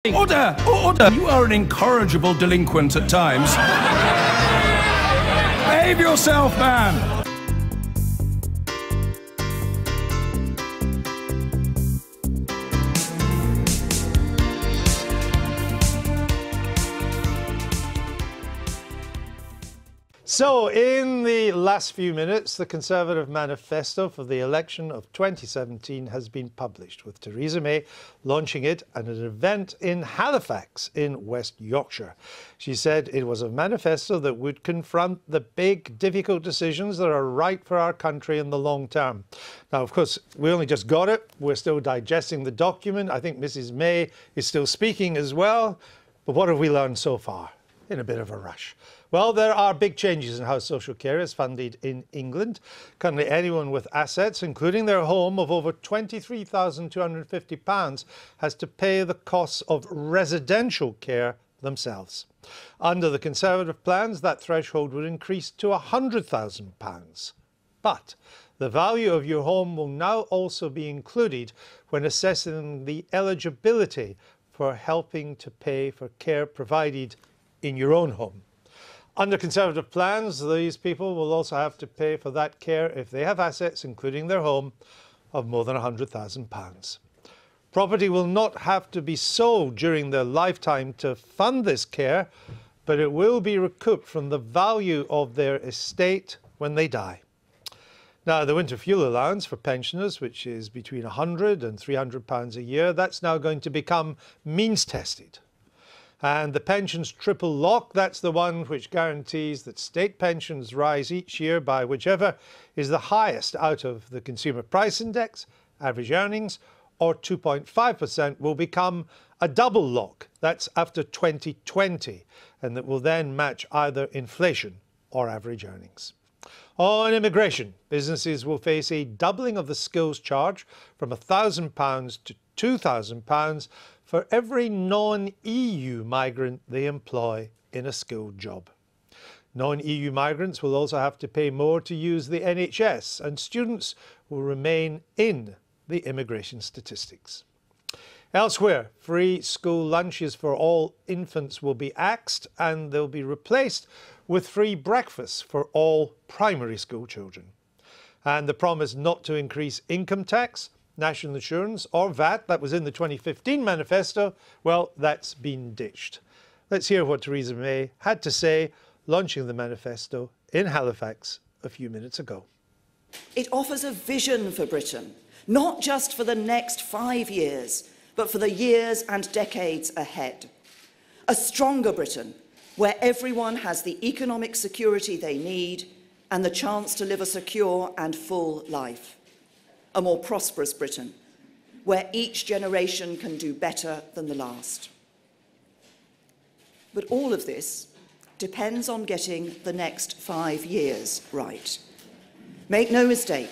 Order! Order! You are an incorrigible delinquent at times. Behave yourself, man! So, in the last few minutes, the Conservative Manifesto for the election of 2017 has been published, with Theresa May launching it at an event in Halifax in West Yorkshire. She said it was a manifesto that would confront the big, difficult decisions that are right for our country in the long term. Now, of course, we only just got it. We're still digesting the document. I think Mrs. May is still speaking as well. But what have we learned so far? In a bit of a rush. Well, there are big changes in how social care is funded in England. Currently, anyone with assets, including their home, of over £23,250 has to pay the costs of residential care themselves. Under the Conservative plans, that threshold would increase to £100,000. But the value of your home will now also be included when assessing the eligibility for helping to pay for care provided in your own home. Under Conservative plans, these people will also have to pay for that care if they have assets, including their home, of more than £100,000. Property will not have to be sold during their lifetime to fund this care, but it will be recouped from the value of their estate when they die. Now, the winter fuel allowance for pensioners, which is between £100 and £300 a year, that's now going to become means-tested. And the pensions triple lock, that's the one which guarantees that state pensions rise each year by whichever is the highest out of the Consumer Price Index, average earnings, or 2.5%, will become a double lock. That's after 2020, and that will then match either inflation or average earnings. On immigration, businesses will face a doubling of the skills charge from £1,000 to £2,000 for every non-EU migrant they employ in a skilled job. Non-EU migrants will also have to pay more to use the NHS, and students will remain in the immigration statistics. Elsewhere, free school lunches for all infants will be axed, and they'll be replaced with free breakfasts for all primary school children. And the promise not to increase income tax, national insurance or VAT that was in the 2015 manifesto, well, that's been ditched. Let's hear what Theresa May had to say launching the manifesto in Halifax a few minutes ago. It offers a vision for Britain, not just for the next 5 years, but for the years and decades ahead. A stronger Britain, where everyone has the economic security they need and the chance to live a secure and full life. A more prosperous Britain, where each generation can do better than the last. But all of this depends on getting the next 5 years right. Make no mistake,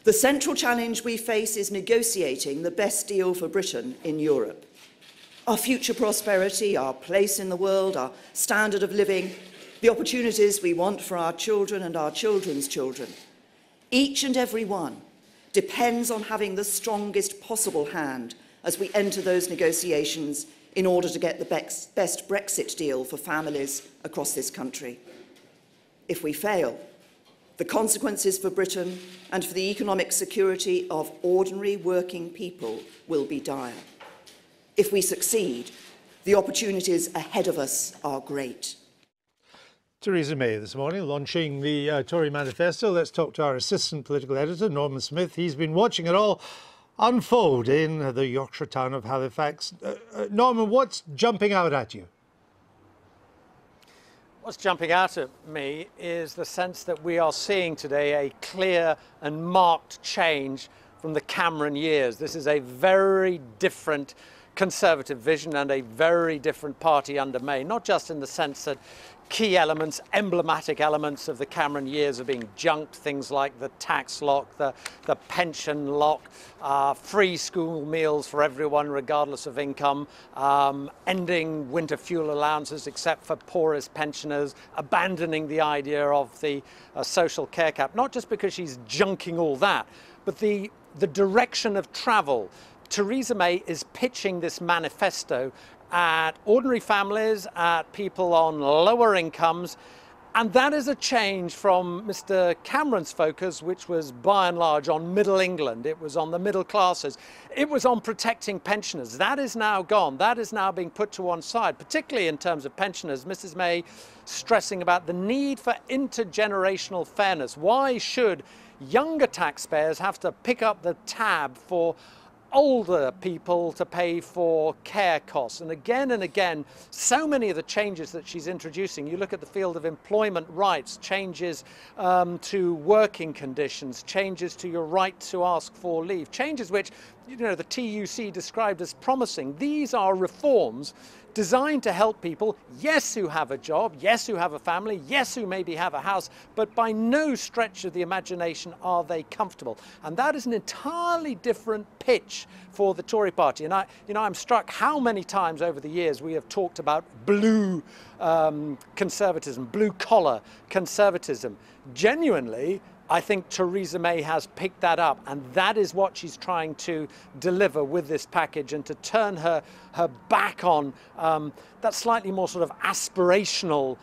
the central challenge we face is negotiating the best deal for Britain in Europe. Our future prosperity, our place in the world, our standard of living, the opportunities we want for our children and our children's children. Each and every one depends on having the strongest possible hand as we enter those negotiations in order to get the best Brexit deal for families across this country. If we fail, the consequences for Britain and for the economic security of ordinary working people will be dire. If we succeed, the opportunities ahead of us are great. Theresa May this morning launching the Tory Manifesto. Let's talk to our assistant political editor, Norman Smith. He's been watching it all unfold in the Yorkshire town of Halifax. Norman, what's jumping out at you? What's jumping out at me is the sense that we are seeing today a clear and marked change from the Cameron years. This is a very different Conservative vision and a very different party under May, not just in the sense that key elements, emblematic elements of the Cameron years are being junked, things like the tax lock, the pension lock, free school meals for everyone regardless of income, ending winter fuel allowances except for poorest pensioners, abandoning the idea of the social care cap, not just because she's junking all that, but the direction of travel Theresa May is pitching this manifesto at ordinary families, at people on lower incomes, and that is a change from Mr. Cameron's focus, which was by and large on middle England. It was on the middle classes. It was on protecting pensioners. That is now gone. That is now being put to one side, particularly in terms of pensioners. Mrs. May stressing about the need for intergenerational fairness. Why should younger taxpayers have to pick up the tab for older people to pay for care costs? And again, so many of the changes that she's introducing, you look at the field of employment rights, changes to working conditions, changes to your right to ask for leave, changes which, you know, the TUC described as promising. These are reforms designed to help people, yes, who have a job, yes, who have a family, yes, who maybe have a house, but by no stretch of the imagination are they comfortable. And that is an entirely different pitch for the Tory party. And I'm struck how many times over the years we have talked about blue conservatism, blue collar conservatism. Genuinely, I think Theresa May has picked that up, and that is what she's trying to deliver with this package, and to turn her back on that slightly more sort of aspirational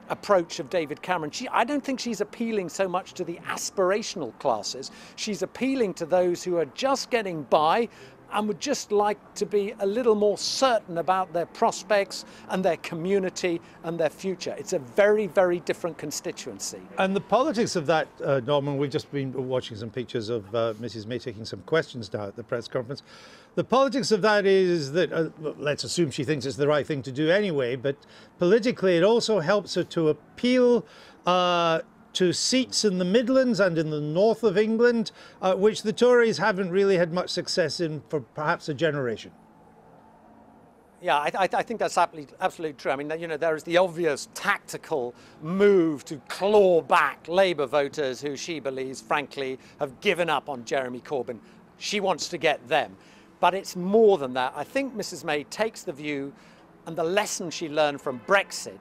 approach of David Cameron. I don't think she's appealing so much to the aspirational classes. She's appealing to those who are just getting by and would just like to be a little more certain about their prospects and their community and their future. It's a very, very different constituency. And the politics of that, Norman, we've just been watching some pictures of Mrs. May taking some questions now at the press conference. The politics of that is that, let's assume she thinks it's the right thing to do anyway, but politically it also helps her to appeal to seats in the Midlands and in the north of England, which the Tories haven't really had much success in for perhaps a generation. Yeah, I think that's absolutely true. I mean, you know, there is the obvious tactical move to claw back Labour voters who she believes, frankly, have given up on Jeremy Corbyn. She wants to get them. But it's more than that. I think Mrs. May takes the view, and the lesson she learned from Brexit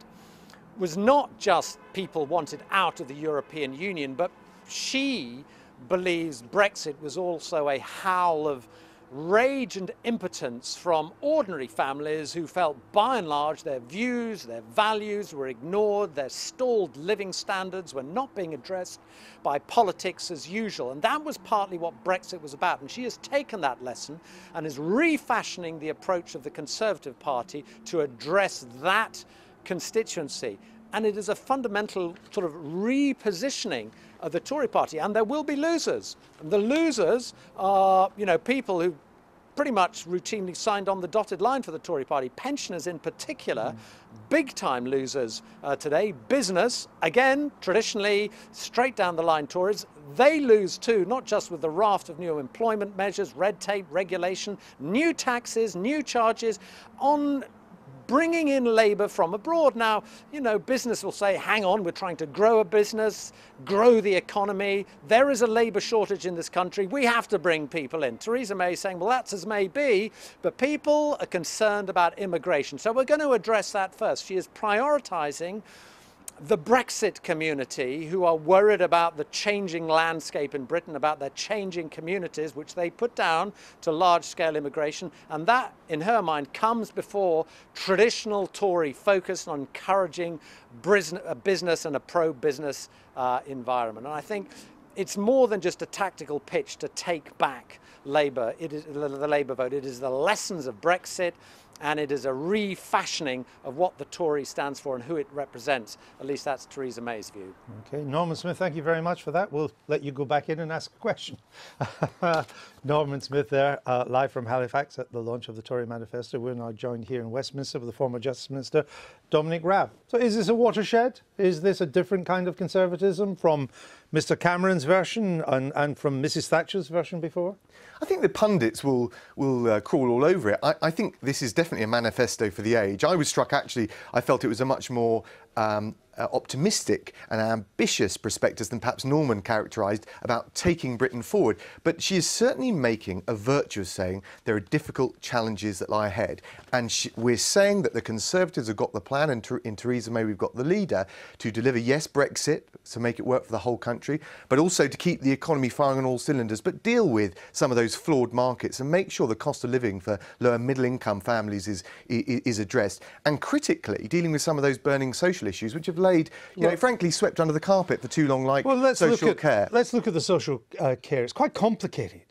was not just people wanted out of the European Union, but she believes Brexit was also a howl of rage and impotence from ordinary families who felt by and large their views, their values were ignored, their stalled living standards were not being addressed by politics as usual. And that was partly what Brexit was about. And she has taken that lesson and is refashioning the approach of the Conservative Party to address that constituency. And it is a fundamental sort of repositioning of the Tory party. And there will be losers. And the losers are, you know, people who pretty much routinely signed on the dotted line for the Tory party. Pensioners in particular, big time losers today. Business, again, traditionally straight down the line Tories, they lose too, not just with the raft of new employment measures, red tape, regulation, new taxes, new charges on bringing in labour from abroad. Now, you know, business will say, hang on, we're trying to grow a business, grow the economy. There is a labour shortage in this country. We have to bring people in. Theresa May is saying, well, that's as may be, but people are concerned about immigration. So we're going to address that first. She is prioritising the Brexit community, who are worried about the changing landscape in Britain, about their changing communities, which they put down to large-scale immigration. And that, in her mind, comes before traditional Tory focus on encouraging business and a pro-business environment. And I think it's more than just a tactical pitch to take back Labour. It is the Labour vote. It is the lessons of Brexit, and it is a refashioning of what the Tory stands for and who it represents. At least that's Theresa May's view. Okay, Norman Smith, thank you very much for that. We'll let you go back in and ask a question. Norman Smith there, live from Halifax at the launch of the Tory Manifesto. We're now joined here in Westminster with the former Justice Minister, Dominic Raab. So is this a watershed? Is this a different kind of conservatism from Mr. Cameron's version and from Mrs. Thatcher's version before? I think the pundits will crawl all over it. I think this is definitely a manifesto for the age. I was struck, actually, I felt it was a much more optimistic and ambitious prospectus than perhaps Norman characterised about taking Britain forward. But she is certainly making a virtue of saying there are difficult challenges that lie ahead. And we're saying that the Conservatives have got the plan, and in Theresa May we've got the leader, to deliver, yes, Brexit, to make it work for the whole country, but also to keep the economy firing on all cylinders, but deal with some of those flawed markets and make sure the cost of living for lower middle income families is addressed. And critically, dealing with some of those burning social issues which have laid, frankly, swept under the carpet for too long, like social care. Let's look at the social care. It's quite complicated.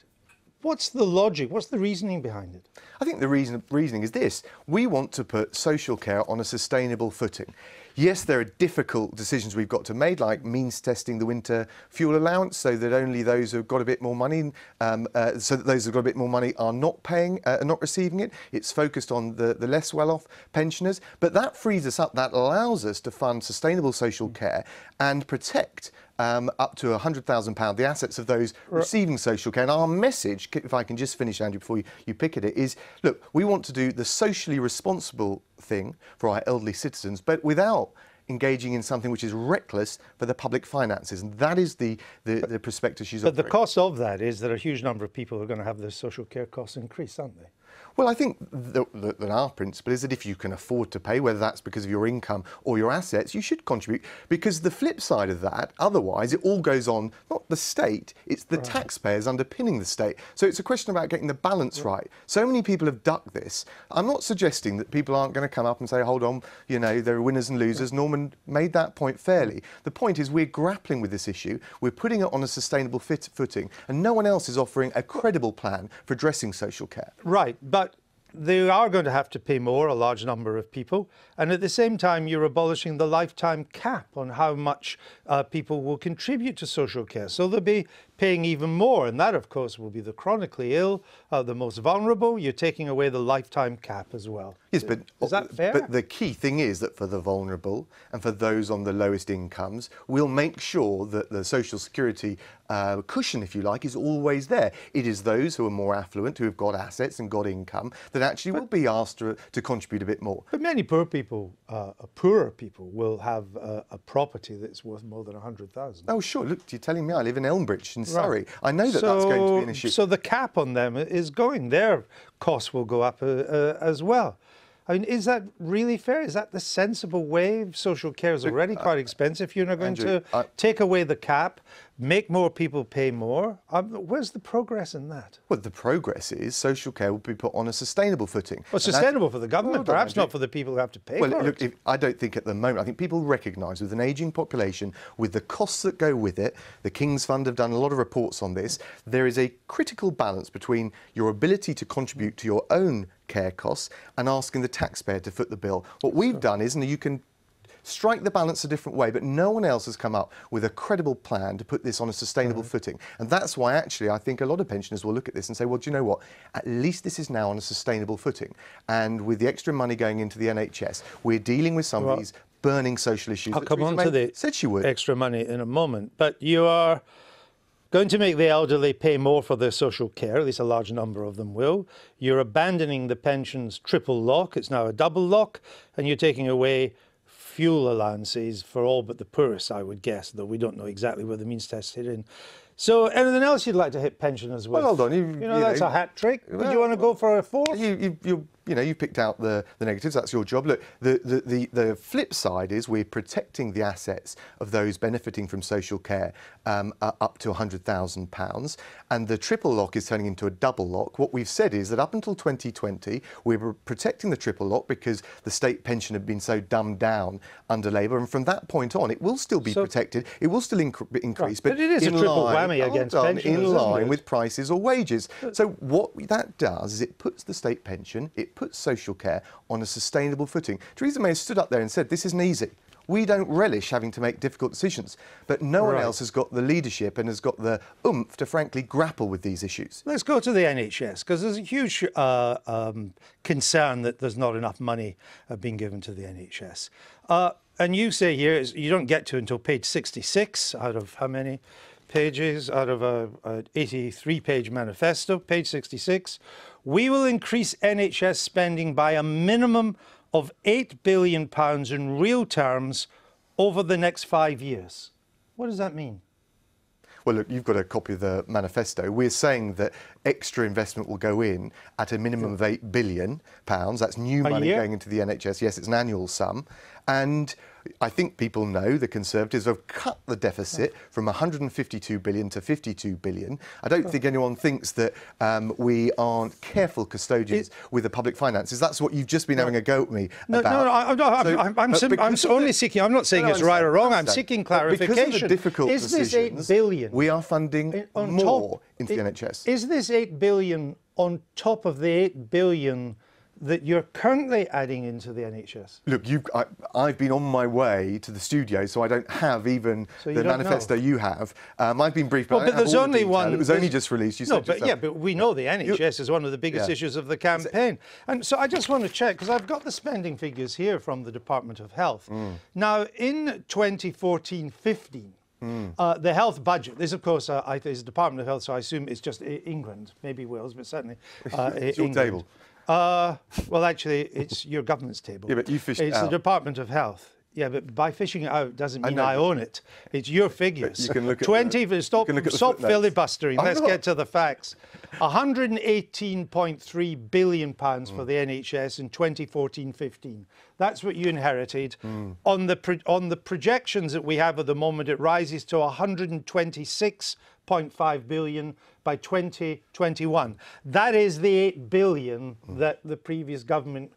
What's the logic? What's the reasoning behind it? I think the reasoning is this. We want to put social care on a sustainable footing. Yes, there are difficult decisions we've got to make, like means testing the winter fuel allowance, so that only those who've got a bit more money, are not paying, not receiving it. It's focused on the less well-off pensioners, but that frees us up. That allows us to fund sustainable social care and protect up to £100,000 the assets of those receiving social care. And our message, if I can just finish, Andrew, before you pick at it, is, look, we want to do the socially responsible thing for our elderly citizens, but without engaging in something which is reckless for the public finances. And that is the perspective she's offering. But the cost of that is that a huge number of people are going to have their social care costs increase, aren't they? Well, I think that our principle is that if you can afford to pay, whether that's because of your income or your assets, you should contribute, because the flip side of that, otherwise it all goes on, not the state, it's the taxpayers underpinning the state. So it's a question about getting the balance right. So many people have ducked this. I'm not suggesting that people aren't going to come up and say, hold on, there are winners and losers. Norman made that point fairly. The point is we're grappling with this issue, we're putting it on a sustainable footing, and no one else is offering a credible plan for addressing social care. Right, but they are going to have to pay more, a large number of people, and at the same time you're abolishing the lifetime cap on how much people will contribute to social care. So they'll be paying even more, and that of course will be the chronically ill, the most vulnerable. You're taking away the lifetime cap as well. Yes, but is that fair? But the key thing is that for the vulnerable and for those on the lowest incomes, we'll make sure that the social security cushion, if you like, is always there. It is those who are more affluent, who have got assets and got income, that actually will be asked to contribute a bit more. But many poorer people will have a property that's worth more than 100,000. Oh, sure. Look, you're telling me I live in Elmbridge in Surrey. I know that that's going to be an issue. So the cap on them is going. Their costs will go up as well. I mean, is that really fair? Is that the sensible way? Social care is already quite expensive. You're not going to take away the cap, make more people pay more. Where's the progress in that? Well, the progress is social care will be put on a sustainable footing. Well, sustainable for the government, perhaps not for the people who have to pay for look, it. I don't think at the moment, I think people recognise with an ageing population, with the costs that go with it, the King's Fund have done a lot of reports on this, there is a critical balance between your ability to contribute to your own care costs and asking the taxpayer to foot the bill. What we've done is, and you can strike the balance a different way, but no one else has come up with a credible plan to put this on a sustainable footing. And that's why actually I think a lot of pensioners will look at this and say, well, do you know what? At least this is now on a sustainable footing. And with the extra money going into the NHS, we're dealing with some of these burning social issues. I'll come on to the extra money in a moment, but you are going to make the elderly pay more for their social care, at least a large number of them will. You're abandoning the pensions triple lock, it's now a double lock, and you're taking away fuel allowances for all but the poorest, I would guess, though we don't know exactly where the means test hit in. So anything else you'd like to hit pensioners with? Well, hold on. That's a hat trick. Would you want to go for a fourth? You picked out the negatives. That's your job. Look, the flip side is we're protecting the assets of those benefiting from social care up to £100,000, and the triple lock is turning into a double lock. What we've said is that up until 2020, we were protecting the triple lock because the state pension had been so dumbed down under Labour, and from that point on, it will still be protected. It will still increase, but it is a triple whammy against pensioners, in line with prices or wages. So what that does is it puts the state pension, it puts social care on a sustainable footing. Theresa May stood up there and said, this isn't easy. We don't relish having to make difficult decisions, but no one else has got the leadership and has got the oomph to frankly grapple with these issues. Let's go to the NHS, because there's a huge concern that there's not enough money being given to the NHS. And you say here you don't get to until page 66 out of how many pages? Out of a 83-page manifesto, page 66. We will increase NHS spending by a minimum of £8 billion in real terms over the next 5 years. What does that mean? Well, look, you've got a copy of the manifesto. We're saying that extra investment will go in at a minimum of £8 billion. That's new money going into the NHS. Yes, it's an annual sum. And I think people know the Conservatives have cut the deficit from 152 billion to 52 billion. I don't think anyone thinks that we aren't careful custodians with the public finances. That's what you've just been having a go at me about. I'm only seeking, I'm not saying it's right or wrong, I'm seeking clarification. Because of the difficult decisions, this £8 billion we are funding more into the NHS. Is this £8 billion on top of the £8 billion that you're currently adding into the NHS? Look, I've been on my way to the studio, so I don't have even the manifesto you have. I've been briefed, but there's only one. It was only just released. But we know the NHS is one of the biggest issues of the campaign. And so I just want to check, because I've got the spending figures here from the Department of Health. Now, in 2014-15, the health budget, this of course is the Department of Health, so I assume it's just England, maybe Wales, but certainly it's your England. table. Well, actually, it's your government's table. Yeah, but you fished it out. It's the Department of Health. Yeah, but by fishing it out doesn't mean I own it. It's your figures. You can look at 20. Stop filibustering. Let's get to the facts. 118.3 billion pounds for the NHS in 2014-15. That's what you inherited. On the projections that we have at the moment, it rises to 126.5 billion by 2021. That is the 8 billion that the previous government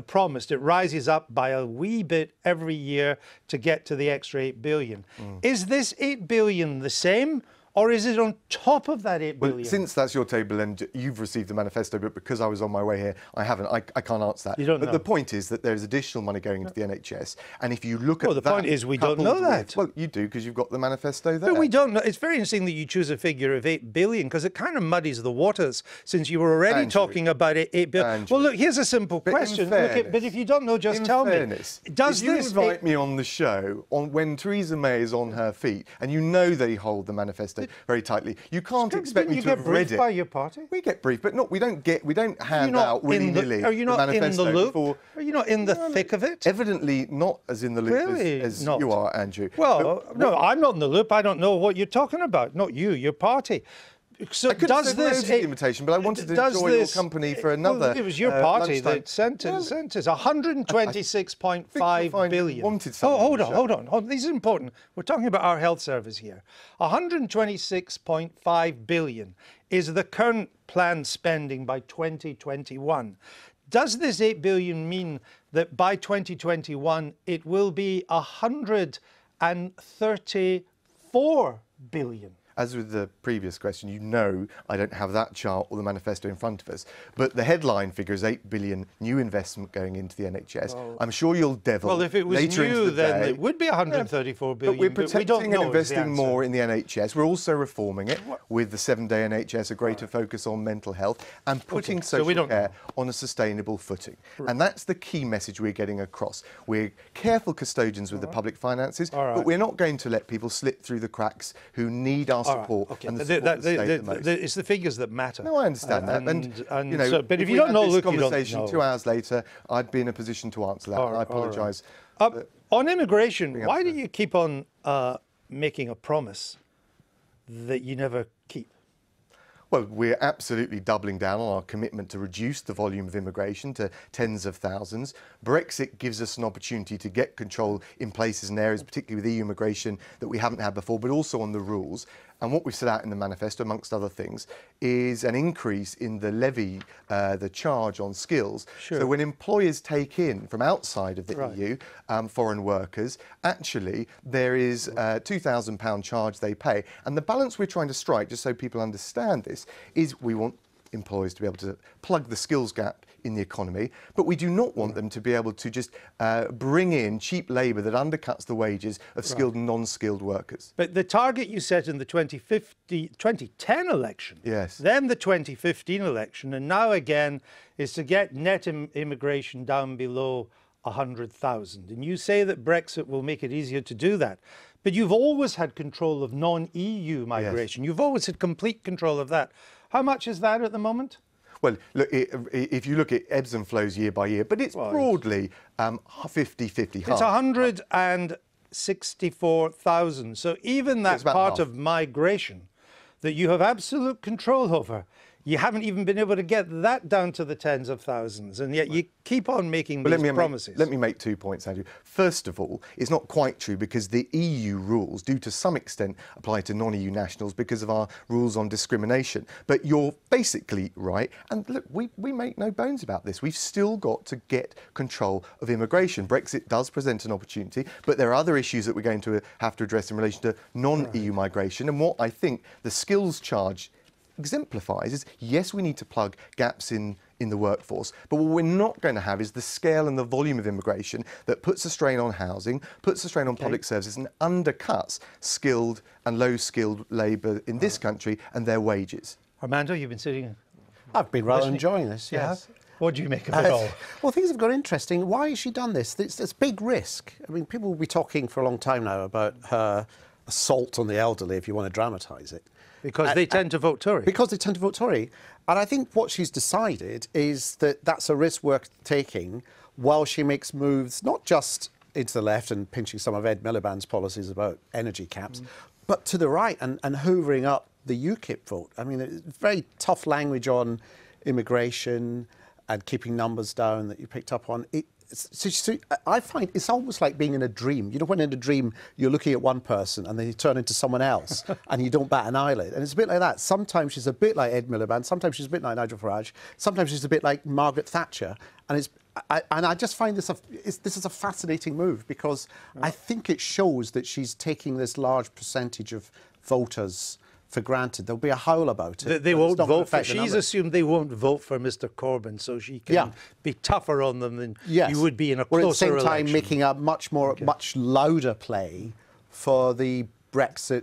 promised. It rises up by a wee bit every year to get to the extra 8 billion. Is this 8 billion the same, or is it on top of that 8 billion? Well, since that's your table and you've received the manifesto, but because I was on my way here, I haven't. I can't answer that. You don't know. But the point is that there's additional money going into the NHS, and if you look at the point is we don't know that. Well, you do, because you've got the manifesto there. But we don't know. It's very interesting that you choose a figure of 8 billion, because it kind of muddies the waters, since you were already talking about 8 billion. Well, look, here's a simple question. But if you don't know, just tell me. Does you invite me on the show when Theresa May is on her feet, and you know they hold the manifesto very tightly, you can't expect me to have read it. You get briefed by your party? We get briefed, but we don't hand out willy-nilly. Are you not in the loop? Are you not in the thick of it? Evidently not as in the loop as you are, Andrew. Well, no, I'm not in the loop. I don't know what you're talking about. Not you, your party. So I could have said no to the invitation, but I wanted to enjoy your company for another. It was your party that sent us 126.5 billion. Hold on. This is important. We're talking about our health service here. 126.5 billion is the current planned spending by 2021. Does this 8 billion mean that by 2021 it will be 134 billion? As with the previous question, you know I don't have that chart or the manifesto in front of us. But the headline figure is 8 billion new investment going into the NHS. I'm sure you'll devil Well, if it was later new, into the then day. it would be 134 billion. But we're protecting and investing more more in the NHS. We're also reforming it with the 7-day NHS, a greater focus on mental health, and putting social care on a sustainable footing. And that's the key message we're getting across. We're careful custodians with the public finances, but we're not going to let people slip through the cracks who need our support and the support of the state the most. It's the figures that matter. No, I understand that. And you know, but if you don't know, look, conversation 2 hours later, I'd be in a position to answer that. I apologise. On immigration, why do you keep on making a promise that you never keep? Well, we're absolutely doubling down on our commitment to reduce the volume of immigration to tens of thousands. Brexit gives us an opportunity to get control in places and areas, particularly with EU immigration, that we haven't had before, but also on the rules. And what we've set out in the manifesto, amongst other things, is an increase in the levy, the charge on skills. So when employers take in from outside of the EU foreign workers, actually there is a £2,000 charge they pay. And the balance we're trying to strike, just so people understand this, is we want employers to be able to plug the skills gap in the economy, but we do not want them to be able to just bring in cheap labour that undercuts the wages of skilled and non-skilled workers. But the target you set in the 2010 election, then the 2015 election, and now again, is to get net immigration down below 100,000. And you say that Brexit will make it easier to do that. But you've always had control of non-EU migration. You've always had complete control of that. How much is that at the moment? Well, look, if you look at ebbs and flows year by year, but it's broadly 50-50. It's 164,000. So even that part of migration that you have absolute control over, you haven't even been able to get that down to the tens of thousands, and yet you keep on making these promises. Let me make 2 points, Andrew. First of all, it's not quite true because the EU rules do to some extent apply to non-EU nationals because of our rules on discrimination. But you're basically right. And look, we make no bones about this. We've still got to get control of immigration. Brexit does present an opportunity, but there are other issues that we're going to have to address in relation to non-EU migration. And what I think the skills charge exemplifies is, yes, we need to plug gaps in the workforce, but what we're not going to have is the scale and the volume of immigration that puts a strain on housing, puts a strain on public services and undercuts skilled and low-skilled labour in this country and their wages. Armando, you've been sitting... I've been rather enjoying this, yes. What do you make of it all? Well, things have got interesting. Why has she done this? It's big risk. I mean, people will be talking for a long time now about her assault on the elderly, if you want to dramatise it. Because they tend to vote Tory. Because they tend to vote Tory. And I think what she's decided is that that's a risk worth taking while she makes moves, not just into the left and pinching some of Ed Miliband's policies about energy caps, but to the right and hoovering up the UKIP vote. I mean, it's very tough language on immigration and keeping numbers down that you picked up on. So I find it's almost like being in a dream. You know, when in a dream you're looking at one person and then you turn into someone else and you don't bat an eyelid. And it's a bit like that. Sometimes she's a bit like Ed Miliband. Sometimes she's a bit like Nigel Farage. Sometimes she's a bit like Margaret Thatcher. And I just find this is a fascinating move because I think it shows that she's taking this large percentage of voters for granted. There'll be a howl about it. They won't vote for... She's assumed they won't vote for Mr Corbyn, so she can be tougher on them than you would be in a closer election. Or at the same time making a much louder play for the Brexit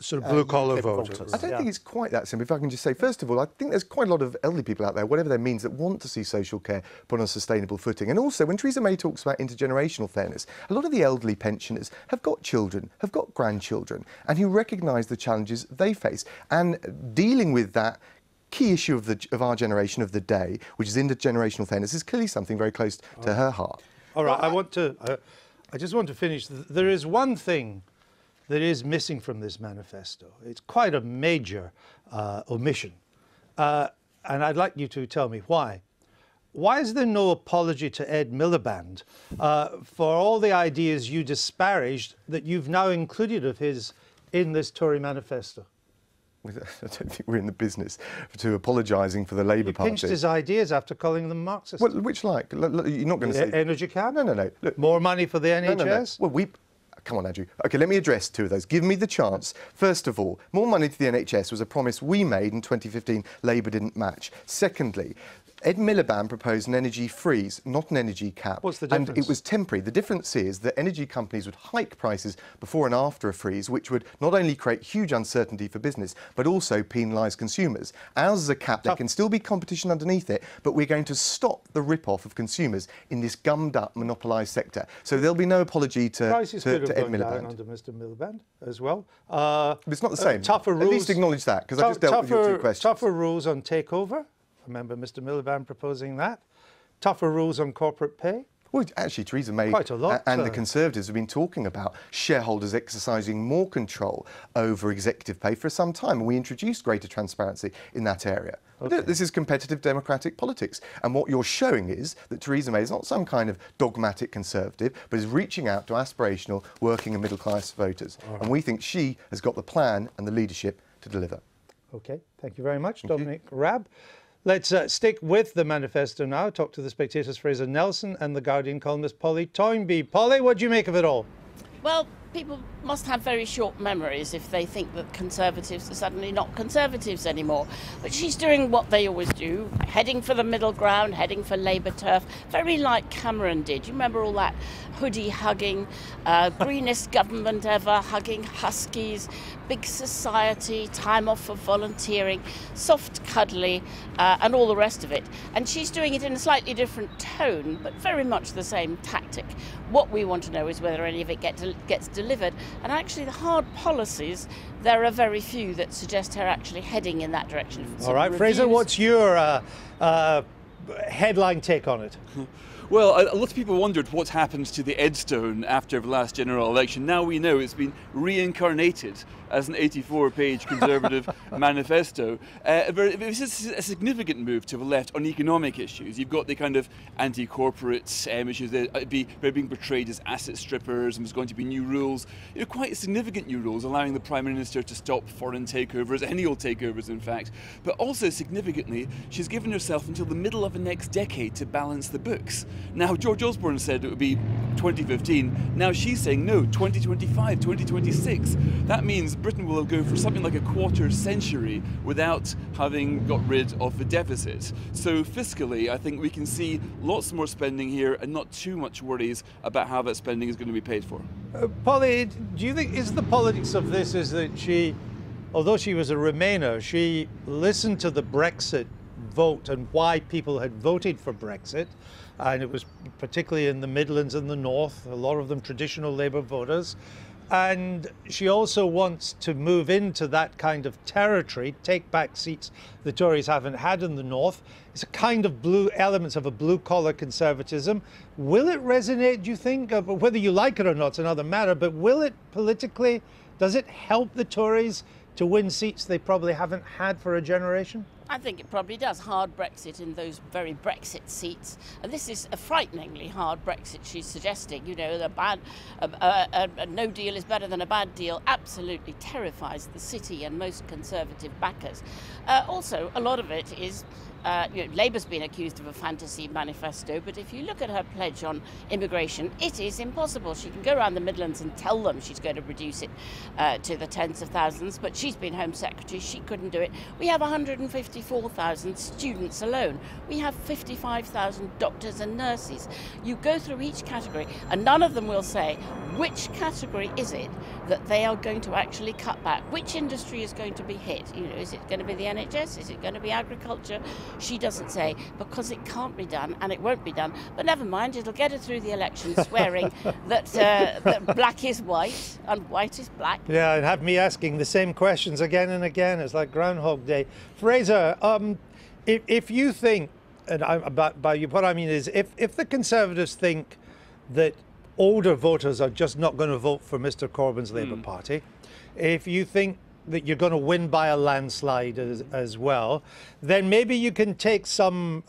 sort of blue-collar voters. I don't think it's quite that simple. If I can just say, first of all, I think there's quite a lot of elderly people out there, whatever that means, that want to see social care put on a sustainable footing. And also, when Theresa May talks about intergenerational fairness, a lot of the elderly pensioners have got children, have got grandchildren, and who recognise the challenges they face. And dealing with that key issue of our generation of the day, which is intergenerational fairness, is clearly something very close to her heart. All right, I just want to finish. There is one thing that is missing from this manifesto. It's quite a major omission. And I'd like you to tell me why. Why is there no apology to Ed Miliband for all the ideas you disparaged that you've now included of his in this Tory manifesto? I don't think we're in the business to apologising for the Labour Party. You pinched his ideas after calling them Marxist. Well, which like? You're not going to say... Energy cap? No. Look, more money for the NHS? No. Well, come on, Andrew. OK, let me address two of those. Give me the chance. First of all, more money to the NHS was a promise we made in 2015. Labour didn't match. Secondly, Ed Miliband proposed an energy freeze, not an energy cap. What's the difference? And it was temporary. The difference is that energy companies would hike prices before and after a freeze, which would not only create huge uncertainty for business, but also penalise consumers. Ours is a cap. There can still be competition underneath it, but we're going to stop the rip-off of consumers in this gummed-up, monopolised sector. So there'll be no apology to Ed Miliband. Under Mr Miliband as well. It's not the same. Tougher rules. At least acknowledge that, because I just dealt with your two questions. Tougher rules on takeover. Remember Mr Miliband proposing that. Tougher rules on corporate pay. Well, actually, Theresa May and the Conservatives have been talking about shareholders exercising more control over executive pay for some time, and we introduced greater transparency in that area. Okay. This is competitive democratic politics, and what you're showing is that Theresa May is not some kind of dogmatic Conservative, but is reaching out to aspirational working and middle-class voters. Right. And we think she has got the plan and the leadership to deliver. OK, thank you very much, Dominic Raab. Let's stick with the manifesto now. Talk to The Spectator's Fraser Nelson and The Guardian columnist Polly Toynbee. Polly, what do you make of it all? Well, people must have very short memories if they think that Conservatives are suddenly not Conservatives anymore. But she's doing what they always do, heading for the middle ground, heading for Labour turf, very like Cameron did. You remember all that hoodie hugging, greenest government ever, hugging huskies, big society, time off for volunteering, soft cuddly, and all the rest of it. And she's doing it in a slightly different tone, but very much the same tactic. What we want to know is whether any of it gets delivered. delivered. And actually the hard policies, there are very few that suggest her actually heading in that direction. All right, Fraser, what's your headline take on it? Well, a lot of people wondered what happened to the Edstone after the last general election. Now we know it's been reincarnated as an 84-page Conservative manifesto. It was a significant move to the left on economic issues. You've got the kind of anti-corporate issues that they're being portrayed as asset strippers, and there's going to be new rules, quite significant new rules, allowing the Prime Minister to stop foreign takeovers, any old takeovers in fact. But also significantly, she's given herself until the middle of the next decade to balance the books. Now, George Osborne said it would be 2015. Now she's saying no, 2025, 2026. That means Britain will go for something like a quarter century without having got rid of the deficit. So fiscally, I think we can see lots more spending here and not too much worries about how that spending is going to be paid for. Polly, do you think, is the politics of this is that she, although she was a Remainer, she listened to the Brexit vote and why people had voted for Brexit, and it was particularly in the Midlands and the North, a lot of them traditional Labour voters, and she also wants to move into that kind of territory, take back seats the Tories haven't had in the North. It's a kind of elements of a blue-collar conservatism. Will it resonate, do you think? Whether you like it or not is another matter, but will it politically, does it help the Tories to win seats they probably haven't had for a generation? I think it probably does. Hard Brexit in those very Brexit seats. And this is a frighteningly hard Brexit she's suggesting. You know, a no deal is better than a bad deal absolutely terrifies the city and most Conservative backers. Also, a lot of it is Labour's been accused of a fantasy manifesto, but if you look at her pledge on immigration, it is impossible. She can go around the Midlands and tell them she's going to reduce it to the tens of thousands, but she's been Home Secretary, she couldn't do it. We have 154,000 students alone. We have 55,000 doctors and nurses. You go through each category, and none of them will say which category is it that they are going to actually cut back. Which industry is going to be hit? You know, is it going to be the NHS? Is it going to be agriculture? She doesn't say, because it can't be done and it won't be done. But never mind, it'll get her through the election swearing that black is white and white is black. Yeah, and have me asking the same questions again and again. It's like Groundhog Day. Fraser, if you think, and what I mean is, if the Conservatives think that older voters are just not going to vote for Mr. Corbyn's Labour Party, if you think that you're going to win by a landslide as well, then maybe you can take some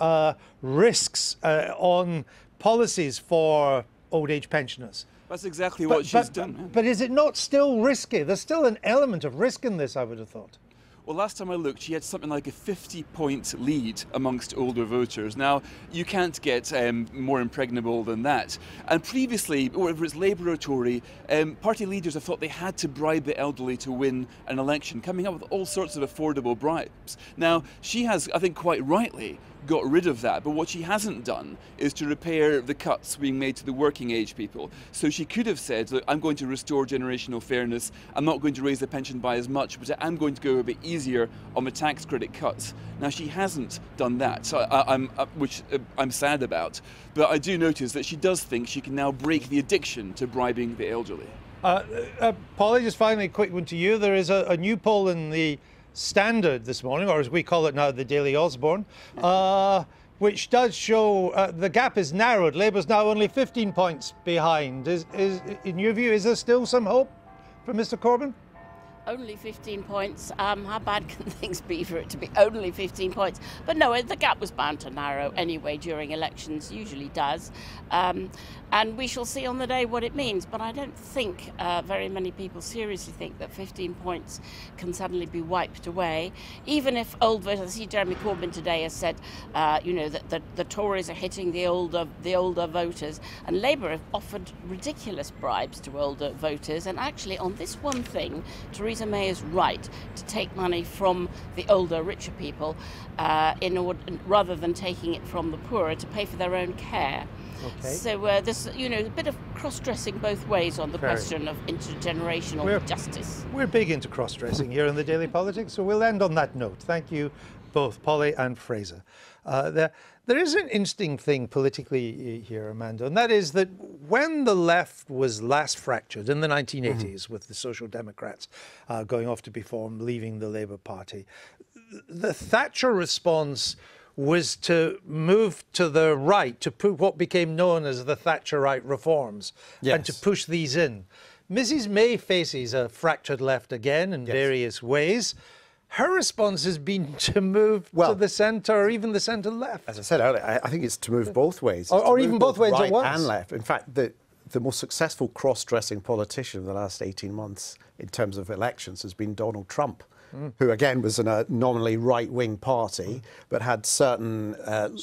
risks on policies for old age pensioners. That's exactly what she's done. But is it not still risky? There's still an element of risk in this, I would have thought. Well, last time I looked, she had something like a 50-point lead amongst older voters. Now, you can't get more impregnable than that. And previously, whether it's Labour or Tory, party leaders have thought they had to bribe the elderly to win an election, coming up with all sorts of affordable bribes. Now, she has, I think quite rightly, got rid of that, but what she hasn't done is to repair the cuts being made to the working age people. So she could have said, look, I'm going to restore generational fairness, I'm not going to raise the pension by as much, but I'm going to go a bit easier on the tax credit cuts. Now she hasn't done that, so which I'm sad about, but I do notice that she does think she can now break the addiction to bribing the elderly. Polly, just finally a quick one to you. There is a new poll in the Standard this morning, or as we call it now, the Daily Osborne, which does show the gap is narrowed. Labour's now only 15 points behind. Is in your view, is there still some hope for Mr. Corbyn? Only 15 points. How bad can things be for it to be only 15 points? But no, the gap was bound to narrow anyway during elections, usually does. And we shall see on the day what it means. But I don't think very many people seriously think that 15 points can suddenly be wiped away. Even if old voters, I see Jeremy Corbyn today has said, you know, that the Tories are hitting the older voters. And Labour have offered ridiculous bribes to older voters. And actually on this one thing, Theresa May is right to take money from the older, richer people rather than taking it from the poorer to pay for their own care. Okay. So there's, you know, a bit of cross-dressing both ways on the question of intergenerational justice. We're big into cross-dressing here in the Daily Politics, so we'll end on that note. Thank you both, Polly and Fraser. There is an interesting thing politically here, Amanda, and that is that when the left was last fractured in the 1980s with the Social Democrats going off to be formed, leaving the Labour Party, the Thatcher response was to move to the right, to put what became known as the Thatcherite reforms, and to push these in. Mrs. May faces a fractured left again in various ways. Her response has been to move to the centre or even the centre-left. As I said earlier, I think it's to move both ways. Or even both ways right at once. and left. In fact, the most successful cross-dressing politician of the last 18 months in terms of elections has been Donald Trump, who again was in a nominally right-wing party, but had certain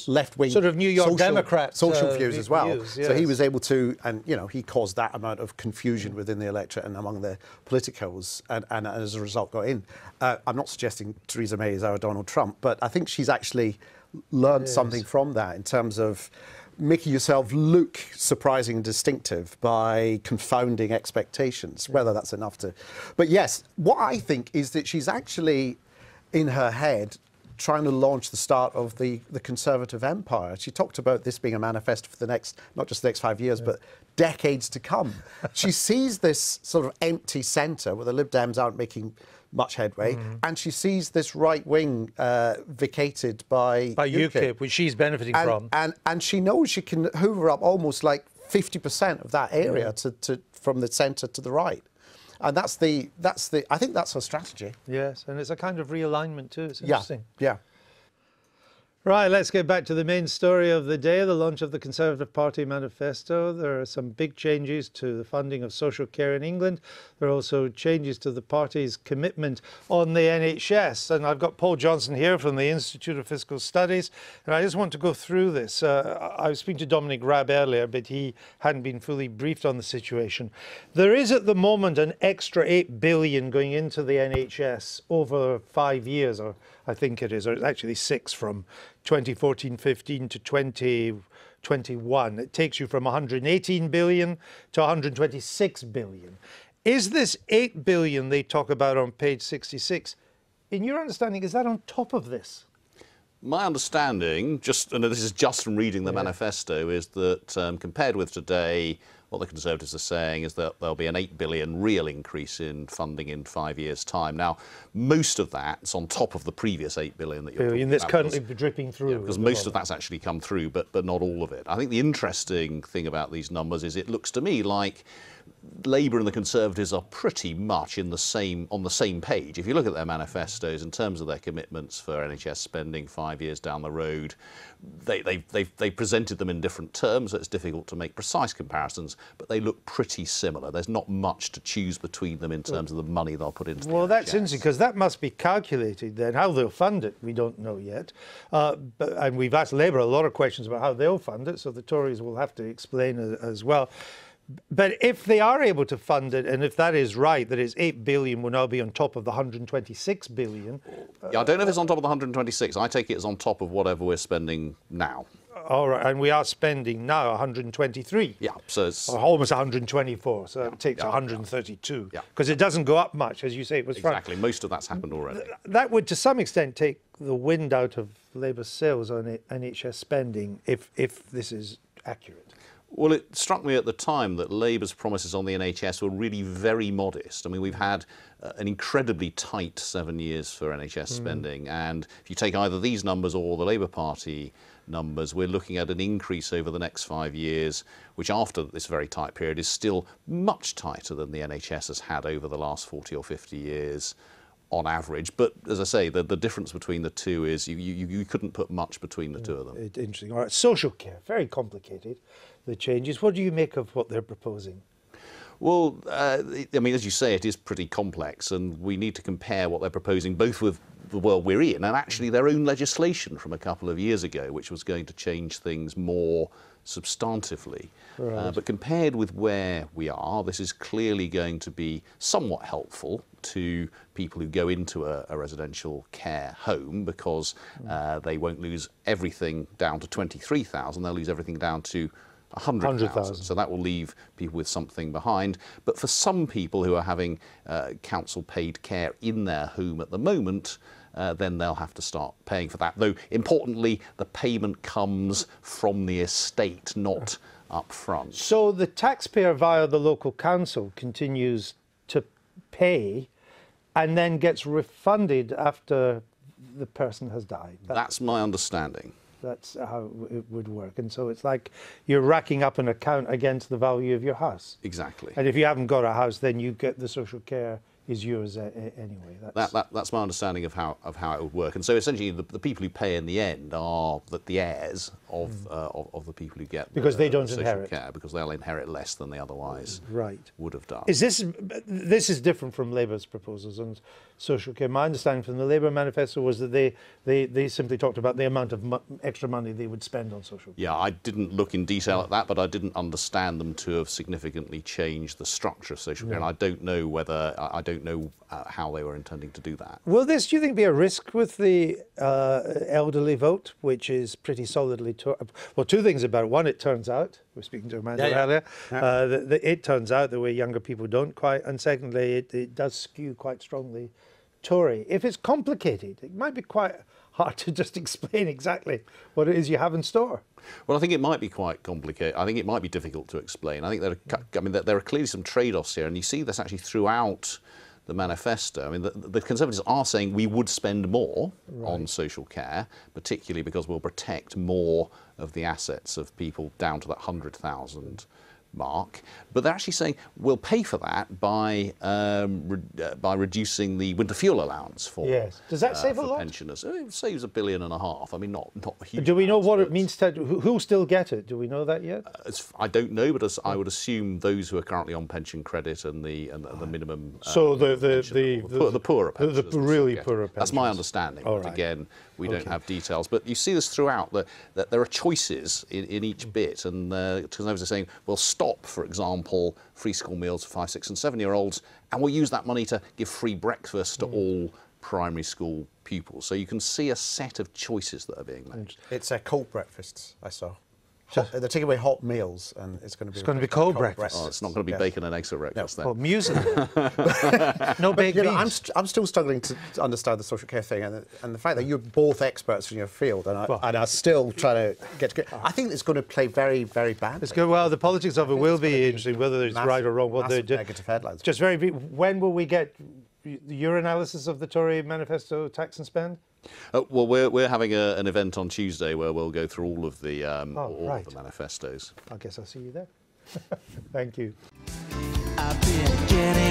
left-wing sort of New York Democrat social views as well. Views, yes. So he was able to, and you know, he caused that amount of confusion within the electorate and among the politicos, and as a result got in. I'm not suggesting Theresa May is our Donald Trump, but I think she's actually learned something from that in terms of making yourself look surprising and distinctive by confounding expectations, whether that's enough to... But yes, what I think is that she's actually, in her head, trying to launch the start of the Conservative empire. She talked about this being a manifesto for the next, not just the next 5 years, but decades to come. She sees this sort of empty centre where the Lib Dems aren't making much headway, and she sees this right wing vacated by UKIP, which she's benefiting from. And she knows she can hoover up almost like 50% of that area from the centre to the right. And I think that's her strategy. Yes, and it's a kind of realignment too. It's interesting. Yeah. Right, let's get back to the main story of the day, the launch of the Conservative Party Manifesto. There are some big changes to the funding of social care in England. There are also changes to the party's commitment on the NHS. And I've got Paul Johnson here from the Institute of Fiscal Studies. And I just want to go through this. I was speaking to Dominic Raab earlier, but he hadn't been fully briefed on the situation. There is at the moment an extra $8 billion going into the NHS over 5 years, or I think it is, or it's actually 6 from 2014-15 to 2021. It takes you from 118 billion to 126 billion. Is this 8 billion they talk about on page 66, in your understanding, is that on top of this? My understanding, and this is just from reading the manifesto, is that compared with today, what the Conservatives are saying is that there'll be an 8 billion real increase in funding in 5 years' time. Now, most of that's on top of the previous 8 billion that you're talking about. That's currently dripping through. Because most of that's actually come through, but not all of it. I think the interesting thing about these numbers is it looks to me like Labour and the Conservatives are pretty much on the same page. If you look at their manifestos in terms of their commitments for NHS spending 5 years down the road, they presented them in different terms, so it's difficult to make precise comparisons, but they look pretty similar. There's not much to choose between them in terms of the money they'll put into the NHS. That's interesting, because that must be calculated then. How they'll fund it, we don't know yet. And we've asked Labour a lot of questions about how they'll fund it, so the Tories will have to explain as well. But if they are able to fund it, and if that is right, that is 8 billion will now be on top of the 126 billion. Yeah, I don't know if it's on top of the 126. I take it as on top of whatever we're spending now. All right, and we are spending now 123. Yeah, so it's almost 124. So that takes 132. Yeah, because it doesn't go up much, as you say. It was exactly. Most of that's happened already. That would, to some extent, take the wind out of Labour's sails on NHS spending, if this is accurate. Well, it struck me at the time that Labour's promises on the NHS were really very modest. I mean, we've had an incredibly tight 7 years for NHS spending, and if you take either these numbers or the Labour Party numbers, we're looking at an increase over the next 5 years, which after this very tight period is still much tighter than the NHS has had over the last 40 or 50 years on average. But as I say, the difference between the two is you couldn't put much between the two of them. Interesting. All right, social care, very complicated, the changes. What do you make of what they're proposing? Well, I mean, as you say, it is pretty complex, and we need to compare what they're proposing both with the world we're in and actually their own legislation from a couple of years ago, which was going to change things more substantively. Right. But compared with where we are, this is clearly going to be somewhat helpful to people who go into a residential care home, because they won't lose everything down to 23,000, they'll lose everything down to 100,000. So that will leave people with something behind. But for some people who are having council paid care in their home at the moment, then they'll have to start paying for that. Though, importantly, the payment comes from the estate, not up front. So the taxpayer via the local council continues to pay and then gets refunded after the person has died. That's my understanding. That's how it would work. And so it's like you're racking up an account against the value of your house. Exactly. And if you haven't got a house, then you get the social care is yours anyway. That's my understanding of how it would work. And so essentially, the people who pay in the end are the heirs of the people who get because they don't social inherit care, because they'll inherit less than they otherwise would have done. Is this is different from Labour's proposals on social care? My understanding from the Labour manifesto was that they simply talked about the amount of extra money they would spend on social care. Yeah, I didn't look in detail at that, but I didn't understand them to have significantly changed the structure of social care. And I don't know how they were intending to do that. Will this, do you think, be a risk with the elderly vote, which is pretty solidly... well, two things about it. One, it turns out, we were speaking to Amanda earlier, it turns out the way younger people don't quite, and secondly, it does skew quite strongly Tory. If it's complicated, it might be quite hard to just explain exactly what it is you have in store. Well, I think it might be quite complicated. I think it might be difficult to explain. I think there are clearly some trade-offs here, and you see this actually throughout the manifesto. I mean, the Conservatives are saying we would spend more on social care, particularly because we'll protect more of the assets of people down to that 100,000 mark. But they're actually saying we'll pay for that by reducing the winter fuel allowance for Does that save a lot? pensioners. It saves $1.5 billion. I mean, not huge. Do we know what it means to who still get it? Do we know that yet? I don't know, but I would assume those who are currently on pension credit and the minimum. So the poorer pensions, the really poorer pensions. That's my understanding. But again, we don't have details. But you see this throughout that there are choices in each bit, and Conservatives are saying we'll stop, for example, free school meals for 5-, 6- and 7-year-olds, and we'll use that money to give free breakfast to all primary school pupils. So you can see a set of choices that are being made. It's cold breakfasts, I saw. They're taking away hot meals, and it's going to be cold breakfast. Oh, it's not going to be bacon and eggs for breakfast then. Well, music. No baked beans. I'm still struggling to understand the social care thing, and the fact that you're both experts in your field, and are still trying to get together. I think it's going to play very, very bad. It's good. Well, the politics of it will be interesting, whether it's right or wrong. What they do. Negative headlines. Just very brief. When will we get your analysis of the Tory manifesto, tax and spend? Well, we're having an event on Tuesday where we'll go through all of the of the manifestos. I guess I'll see you there. Thank you. I've been getting